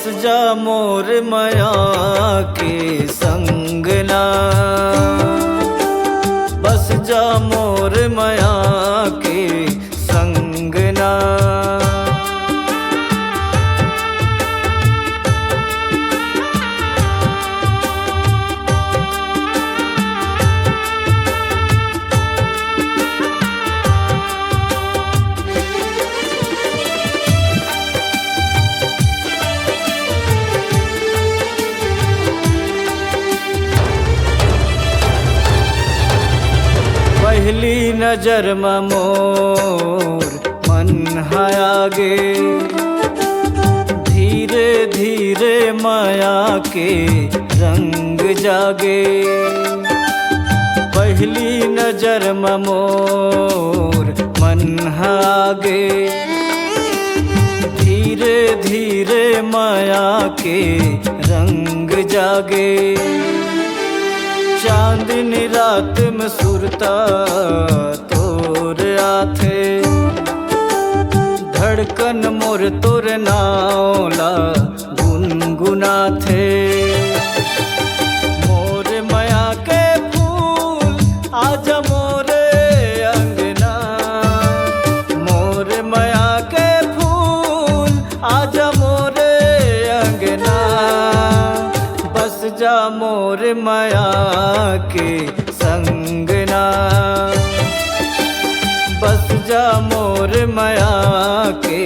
बस जा मोर माया के संगना, बस जा मोर माया के संगना। पहली नजर में मोर मन है आगे, धीरे धीरे माया के रंग जागे। पहली नजर में मोर मन है आगे, धीरे धीरे माया के रंग जागे। चांदनी रात में सुरता तोर आथे, धड़कन मोर तोर नावला गुनगुना थे। मोर माया के फूल आजा मोरे अंगना, मोर माया के फूल आजा मोरे अंगना। बस जा मोर माया के संगना, बस जा मोर माया के